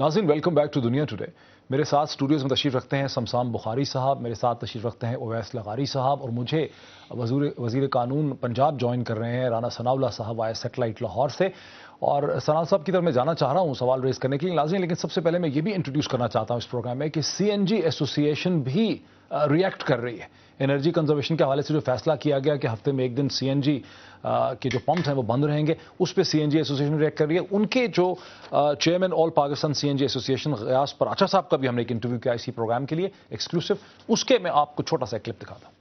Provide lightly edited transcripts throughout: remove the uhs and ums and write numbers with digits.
नाज़रीन, welcome back to दुनिया today. मेरे साथ स्टूडियोज़ में तशरीफ़ रखते हैं समसाम बुखारी साहब, मेरे साथ तशरीफ़ रखते हैं ओवैस लगारी साहब, और मुझे वज़ीर कानून पंजाब ज्वाइन कर रहे हैं राना सनाउल्लाह साहब आए सैटेलाइट लाहौर से। और सनाउल्लाह साहब की तरफ मैं जाना चाह रहा हूँ सवाल रेज़ करने के लिए नाज़रीन, लेकिन सबसे पहले मैं ये भी इंट्रोड्यूस करना चाहता हूँ इस प्रोग्राम में कि CNG एसोसिएशन भी रिएक्ट कर रही है। एनर्जी कंजर्वेशन के हवाले से जो फैसला किया गया कि हफ्ते में एक दिन CNG के जो पंप्स हैं वो बंद रहेंगे, उस पर CNG एसोसिएशन रिएक्ट कर रही है। उनके जो chairman all Pakistan CNG association Ghayas Paracha साहब का भी हमने एक इंटरव्यू किया इसी प्रोग्राम के लिए एक्सक्लूसिव, उसके मैं आपको छोटा सा क्लिप दिखाता हूँ।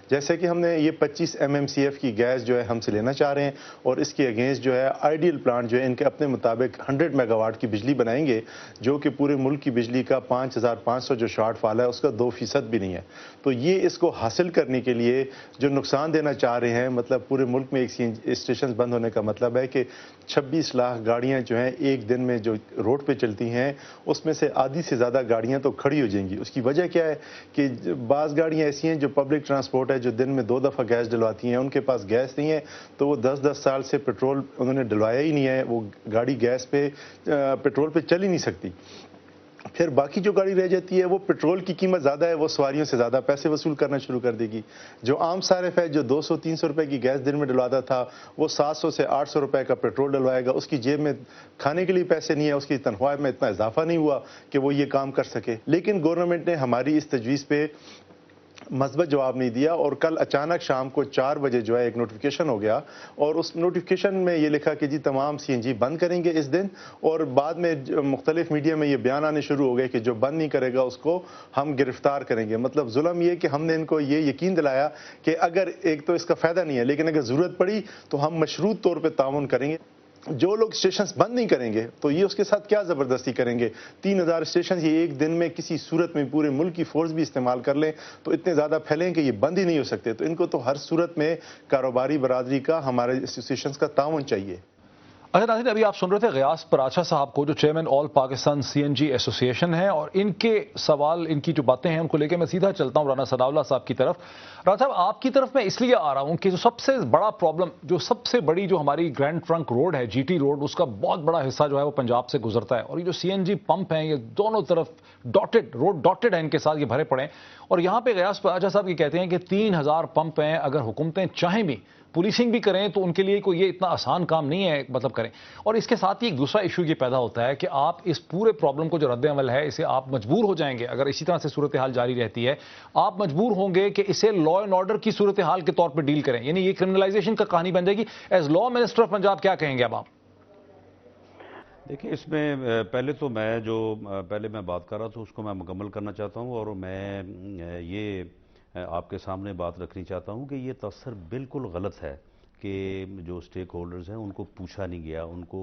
जैसे कि हमने ये 25 MMCF की गैस जो है हमसे लेना चाह रहे हैं और इसके अगेंस्ट जो है आइडियल प्लांट जो है इनके अपने मुताबिक 100 मेगावाट की बिजली बनाएंगे, जो कि पूरे मुल्क की बिजली का 5500 जो शॉर्ट फॉल है उसका 2% भी नहीं है। तो ये इसको हासिल करने के लिए जो नुकसान देना चाह रहे हैं, मतलब पूरे मुल्क में एक स्टेशन बंद होने का मतलब है कि 26 लाख गाड़ियाँ जो हैं एक दिन में जो रोड पर चलती हैं उसमें से आधी से ज़्यादा गाड़ियाँ तो खड़ी हो जाएंगी। उसकी वजह क्या है कि बाज़ गाड़ियाँ ऐसी हैं जो पब्लिक ट्रांसपोर्ट जो दिन में 2 दफ़ा गैस डलवाती हैं, उनके पास गैस नहीं है, तो वो 10-10 साल से पेट्रोल उन्होंने डलवाया ही नहीं है, वो गाड़ी गैस पे पेट्रोल पे चल ही नहीं सकती। फिर बाकी जो गाड़ी रह जाती है वो पेट्रोल की कीमत ज़्यादा है, वो सवारियों से ज़्यादा पैसे वसूल करना शुरू कर देगी। जो आम सारिफ है जो 200-300 रुपए की गैस दिन में डलवाता था वो 700 से 800 रुपए का पेट्रोल डलवाएगा। उसकी जेब में खाने के लिए पैसे नहीं है, उसकी तनख्वाह में इतना इजाफा नहीं हुआ कि वो ये काम कर सके। लेकिन गवर्नमेंट ने हमारी इस तजवीज़ पे मज़बूत जवाब नहीं दिया और कल अचानक शाम को 4 बजे जो है एक नोटिफिकेशन हो गया और उस नोटिफिकेशन में ये लिखा कि जी तमाम CNG बंद करेंगे इस दिन। और बाद में मुख्तलिफ मीडिया में ये बयान आने शुरू हो गए कि जो बंद नहीं करेगा उसको हम गिरफ्तार करेंगे। मतलब जुल्म ये कि हमने इनको ये यकीन दिलाया कि अगर एक तो इसका फ़ायदा नहीं है, लेकिन अगर ज़रूरत पड़ी तो हम मशरूत तौर पर ताउन करेंगे। जो लोग स्टेशंस बंद नहीं करेंगे तो ये उसके साथ क्या ज़बरदस्ती करेंगे। 3000 स्टेशन ये एक दिन में किसी सूरत में पूरे मुल्क की फोर्स भी इस्तेमाल कर लें तो इतने ज़्यादा फैलें कि ये बंद ही नहीं हो सकते। तो इनको तो हर सूरत में कारोबारी बरादरी का, हमारे एसोसिएशंस का ताउन चाहिए। अच्छा नाज़रीन, अभी आप सुन रहे थे गयास पराचा साहब को जो chairman all Pakistan CNG association है, और इनके सवाल, इनकी जो बातें हैं उनको लेकर मैं सीधा चलता हूं राना सनाउल्लाह साहब की तरफ। राना साहब, आपकी तरफ मैं इसलिए आ रहा हूं कि जो सबसे बड़ा प्रॉब्लम, जो सबसे बड़ी जो हमारी ग्रैंड ट्रंक रोड है GT रोड, उसका बहुत बड़ा हिस्सा जो है वो पंजाब से गुजरता है, और ये जो CNG पंप हैं ये दोनों तरफ डॉटेड है इनके साथ, ये भरे पड़े हैं। और यहाँ पे गयास पराचा साहब ये कहते हैं कि 3000 पंप हैं, अगर हुकूमतें चाहें भी पुलिसिंग भी करें तो उनके लिए कोई ये इतना आसान काम नहीं है, मतलब करें। और इसके साथ ही एक दूसरा इशू ये पैदा होता है कि आप इस पूरे प्रॉब्लम को जो रद्द अमल है इसे आप मजबूर हो जाएंगे, अगर इसी तरह से सूरत हाल जारी रहती है आप मजबूर होंगे कि इसे लॉ एंड ऑर्डर की सूरत हाल के तौर पर डील करें, यानी ये क्रिमिनलाइजेशन का कहानी बन जाएगी। As law minister of Punjab क्या कहेंगे अब आप? देखिए, इसमें पहले तो मैं बात कर रहा था उसको मैं मुकम्मल करना चाहता हूँ, और मैं ये आपके सामने बात रखनी चाहता हूँ कि ये तस्सर बिल्कुल गलत है कि जो स्टेक होल्डर्स हैं उनको पूछा नहीं गया, उनको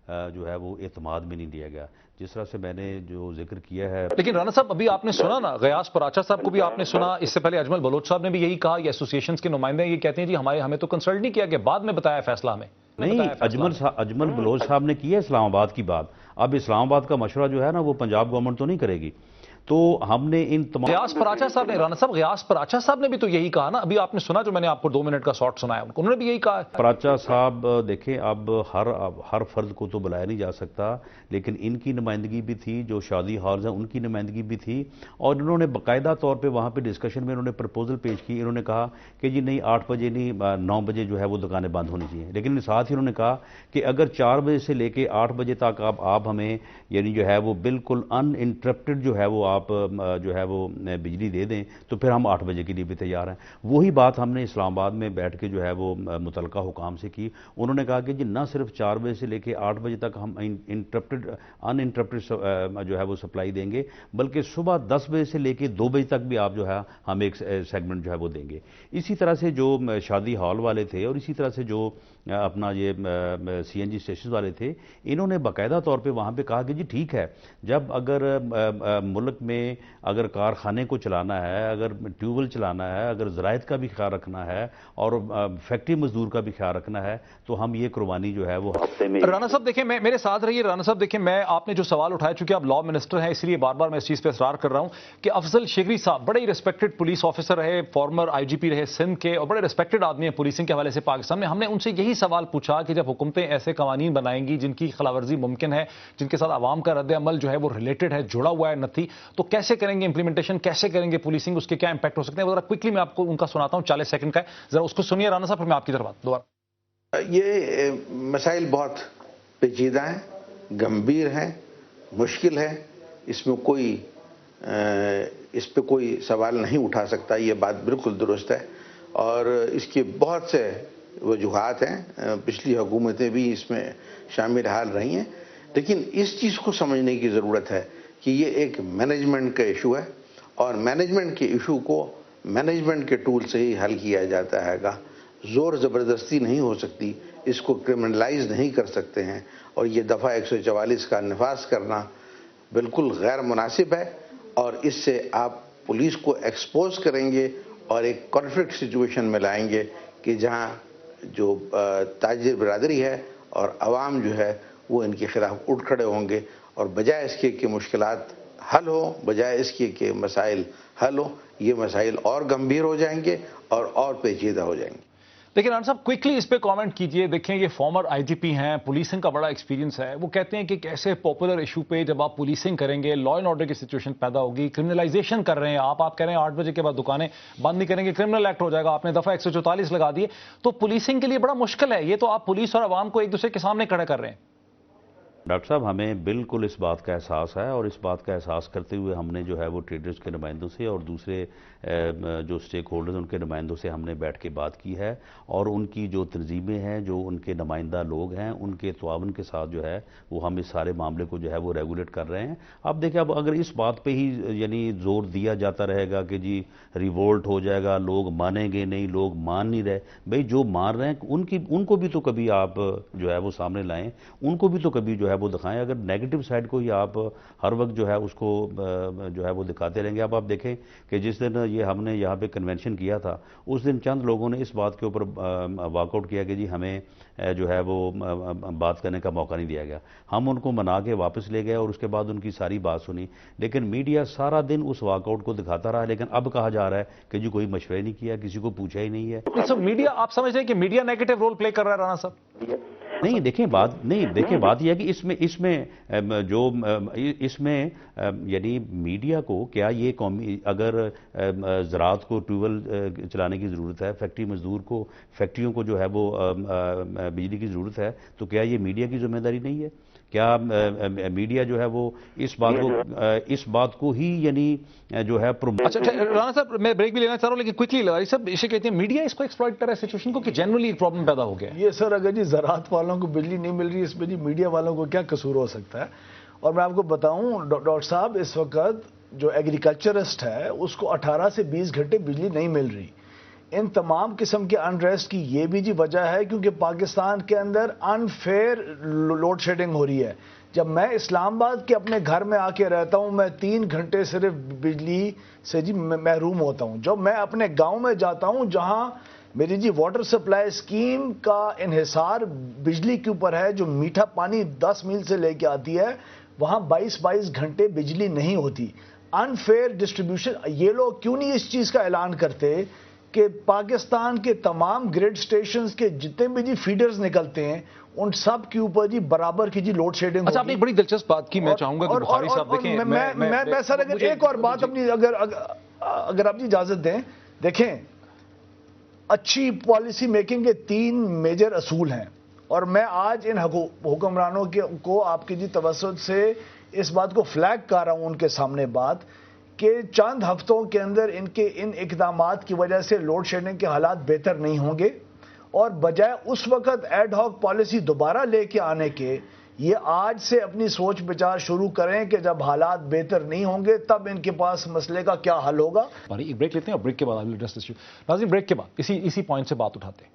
जो है वो एतमाद में नहीं दिया गया, जिस तरह से मैंने जो जिक्र किया है। लेकिन राना साहब, अभी आपने सुना ना, गयास पराचा साहब को भी आपने सुना, इससे पहले अजमल बलोच साहब ने भी यही कहा, ये एसोसिएशन के नुमाइंदे ये कहते हैं जी हमें तो कंसल्ट नहीं किया गया, बाद में बताया फैसला हमें नहीं। अजमल बलोच साहब ने किया इस्लामाबाद की बात। अब इस्लामाबाद का मशवरा जो है ना वो पंजाब गवर्नमेंट तो नहीं करेगी। तो हमने इन तमाम गयास पराचा साहब ने, राना साहब गयास पराचा साहब ने भी तो यही कहा ना, अभी आपने सुना जो मैंने आपको 2 मिनट का शॉर्ट सुनाया, उन्होंने भी यही कहा। पराचा साहब देखें, अब हर फर्द को तो बुलाया नहीं जा सकता, लेकिन इनकी नुमाइंदगी भी थी, जो शादी हॉल्स हैं उनकी नुमाइंदगी भी थी, और इन्होंने बाकायदा तौर पे वहाँ पे डिस्कशन में इन्होंने प्रपोजल पेश की। इन्होंने कहा कि जी नहीं 8 बजे नहीं 9 बजे जो है वो दुकानें बंद होनी चाहिए, लेकिन साथ ही उन्होंने कहा कि अगर 4 बजे से लेके 8 बजे तक आप हमें यानी जो है वो बिल्कुल अनइंटरप्टेड जो है वो आप जो है वो बिजली दे दें तो फिर हम 8 बजे के लिए भी तैयार हैं। वही बात हमने इस्लामाबाद में बैठ के जो है वो मुतलका हुकाम से की। उन्होंने कहा कि जी न सिर्फ 4 बजे से लेके 8 बजे तक हम अनइंटरप्टेड जो है वो सप्लाई देंगे, बल्कि सुबह 10 बजे से लेके 2 बजे तक भी आप जो है हम एक सेगमेंट जो है वो देंगे। इसी तरह से जो शादी हॉल वाले थे और इसी तरह से जो अपना ये CNG स्टेशन वाले थे, इन्होंने बाकायदा तौर पे वहाँ पे कहा कि जी ठीक है, जब अगर मुल्क ملک میں اگر کارخانے کو چلانا ہے، اگر ٹیوبل چلانا ہے، اگر ذرائع کا بھی خیال رکھنا ہے اور فیکٹری مزدور کا بھی خیال رکھنا ہے تو ہم یہ قربانی جو ہے وہ ہفتے میں... رانا صاحب دیکھیں، میرے ساتھ رہیے. رانا صاحب دیکھیں، آپ نے جو سوال اٹھایا، چونکہ آپ لا منسٹر ہیں اس لیے بار بار میں اس چیز پہ اصرار کر رہا ہوں کہ افضل شیخری صاحب بڑے ہی ریسپیکٹڈ پولیس آفیسر رہے، فارمر آئی جی پی رہے سندھ کے، اور بڑے ریسپیکٹڈ آدمی ہیں پولیسنگ کے حوالے سے پاکستان میں. ہم نے ان سے یہی سوال پوچھا کہ جب حکومتیں ایسے قوانین بنائیں گی جن کی خلاف ورزی ممکن ہے، جن کے ساتھ عوام کا رد عمل جو ہے وہ ریلیٹڈ ہے، جڑا ہوا ہے نتھی، تو کیسے کریں گے امپلیمنٹیشن، کیسے کریں گے پولیسنگ، اس کے کیا امپیکٹ ہو سکتے ہیں؟ ذرا کوئکلی میں آپ کو ان کا سناتا ہوں، 40 سیکنڈ کا ہے، ذرا اس کو سنیے رانا صاحب، پھر میں آپ کی طرف دوبارہ. یہ مسائل بہت پیچیدہ ہیں، گمبھیر ہیں، مشکل ہے. اس پہ کوئی سوال نہیں اٹھا سکتا، یہ بات بالکل درست ہے. اور اس کے بہت سے وجوہات ہیں، پچھلی حکومتیں بھی اس میں شامل حال رہی ہیں. لیکن اس چیز کو سمجھنے کی ضرورت ہے کہ یہ ایک مینجمنٹ کا ایشو ہے، اور مینجمنٹ کے ایشو کو مینجمنٹ کے ٹول سے ہی حل کیا جاتا ہے گا. زور زبردستی نہیں ہو سکتی، اس کو کرمنلائز نہیں کر سکتے ہیں، اور یہ دفعہ 144 کا نفاذ کرنا بالکل غیر مناسب ہے. اور اس سے آپ پولیس کو ایکسپوز کریں گے اور ایک کانفلکٹ سچویشن میں لائیں گے کہ جہاں جو تاجر برادری ہے اور عوام جو ہے وہ ان کے خلاف اٹھ کھڑے ہوں گے، اور بجائے اس کے کہ مشکلات حل ہو، بجائے اس کے کہ مسائل حل ہو، یہ مسائل اور گمبھیر ہو جائیں گے اور پیچیدہ ہو جائیں گے. لیکن رانا صاحب کوئکلی اس پہ کامنٹ کیجئے. دیکھیں یہ فارمر آئی جی پی ہیں، پولیسنگ کا بڑا ایکسپیرینس ہے. وہ کہتے ہیں کہ کیسے پاپولر ایشو پہ جب آپ پولیسنگ کریں گے، لا اینڈ آرڈر کی سچویشن پیدا ہوگی. کرمنلائزیشن کر رہے ہیں آپ کہہ رہے ہیں 8 بجے کے بعد دکانیں بند نہیں کریں گے، کرمنل ایکٹ ہو جائے گا. آپ نے دفعہ 144 لگا دیے، تو پولیسنگ کے لیے بڑا مشکل ہے. یہ تو آپ پولیس اور عوام کو ایک دوسرے کے سامنے کھڑے کر رہے ہیں. ڈاکٹر صاحب، ہمیں بالکل اس بات کا احساس ہے، اور اس بات کا احساس کرتے ہوئے ہم نے جو ہے وہ ٹریڈرز کے نمائندوں سے اور دوسرے جو سٹیک ہولڈرز ان کے نمائندوں سے ہم نے بیٹھ کے بات کی ہے، اور ان کی جو تنظیمیں ہیں، جو ان کے نمائندہ لوگ ہیں، ان کے تعاون کے ساتھ جو ہے وہ ہم اس سارے معاملے کو جو ہے وہ ریگولیٹ کر رہے ہیں. اب دیکھیں، اب اگر اس بات پہ ہی یعنی زور دیا جاتا رہے گا کہ جی ریولٹ ہو جائے گا، لوگ مانیں گے نہیں، لوگ مان نہیں رہے. بھئی جو مان رہے ہیں ان کو بھی تو کبھی آپ جو ہے وہ سامنے لائیں، ان کو بھی تو کبھی جو ہے وہ دکھائیں. اگر نیگیٹو سائڈ کو ہی آپ ہر وقت جو ہے اس کو جو ہے وہ دکھاتے رہیں گے. اب آپ دیکھیں کہ جس دن یہ ہم نے یہاں پہ کنونشن کیا تھا، اس دن چند لوگوں نے اس بات کے اوپر واک آؤٹ کیا کہ جی ہمیں جو ہے وہ بات کرنے کا موقع نہیں دیا گیا. ہم ان کو منا کے واپس لے گئے اور اس کے بعد ان کی ساری بات سنی. لیکن میڈیا سارا دن اس واک آؤٹ کو دکھاتا رہا، لیکن اب کہا جا رہا ہے کہ جی کوئی مشورہ نہیں کیا، کسی کو پوچھا ہی نہیں ہے. میڈیا، آپ سمجھ رہے ہیں کہ میڈیا نیگیٹو رول پلے کر رہا ہے رانا صاحب؟ نہیں دیکھیں بات یہ ہے کہ اس میں یعنی میڈیا کو کیا یہ قومی، اگر زراعت کو ٹیوبل چلانے کی ضرورت ہے، فیکٹری مزدور کو فیکٹریوں کو جو ہے وہ بجلی کی ضرورت ہے، تو کیا یہ میڈیا کی ذمہ داری نہیں ہے؟ کیا میڈیا جو ہے وہ اس بات کو ہی یعنی جو ہے اچھا رانا صاحب، میں بریک بھی لینا چاہ رہا ہوں لیکن کوئکلی لگا رہی صاحب، اسے کہتے ہیں میڈیا اس کو ایکسپلائٹ کر رہا ہے سچویشن کو کہ جنرلی پرابلم پیدا ہو گیا. یہ سر اگر جی زراعت والوں کو بجلی نہیں مل رہی، اس میں جی میڈیا والوں کو کیا قصور ہو سکتا ہے؟ اور میں آپ کو بتاؤں ڈاکٹر صاحب، اس وقت جو ایگریکلچرسٹ ہے اس کو 18 سے 20 گھنٹے بجلی نہیں مل رہی. ان تمام قسم کے انریسٹ کی یہ بھی جی وجہ ہے کیونکہ پاکستان کے اندر انفیئر لوڈ شیڈنگ ہو رہی ہے. جب میں اسلام آباد کے اپنے گھر میں آ کے رہتا ہوں، میں 3 گھنٹے صرف بجلی سے جی محروم ہوتا ہوں. جب میں اپنے گاؤں میں جاتا ہوں جہاں میری جی واٹر سپلائی اسکیم کا انحصار بجلی کے اوپر ہے، جو میٹھا پانی 10 میل سے لے کے آتی ہے، وہاں 22 گھنٹے بجلی نہیں ہوتی. Unfair distribution. یہ لوگ کیوں نہیں اس چیز کا اعلان کرتے کہ پاکستان کے تمام گریڈ سٹیشنز کے جتنے بھی جی فیڈرز نکلتے ہیں ان سب کے اوپر جی برابر کی جی لوڈ شیڈنگ. اچھا، آپ نے ایک بڑی دلچسپ بات کی، میں چاہوں گا کہ بخاری صاحب دیکھیں. میں سر اگر ایک اور بات اپنی اگر آپ جی اجازت دیں، دیکھیں اچھی پالیسی میکنگ کے 3 میجر اصول ہیں، اور میں آج ان حکمرانوں کو آپ کی جی توسط سے اس بات کو فلیگ کر رہا ہوں ان کے سامنے بات کہ چند ہفتوں کے اندر ان اقدامات کی وجہ سے لوڈ شیڈنگ کے حالات بہتر نہیں ہوں گے، اور بجائے اس وقت ایڈ ہاک پالیسی دوبارہ لے کے آنے کے، یہ آج سے اپنی سوچ بچار شروع کریں کہ جب حالات بہتر نہیں ہوں گے تب ان کے پاس مسئلے کا کیا حل ہوگا. ایک بریک لیتے ہیں اور بریک کے بعد ناظرین بریک کے بعد اسی پوائنٹ سے بات اٹھاتے ہیں.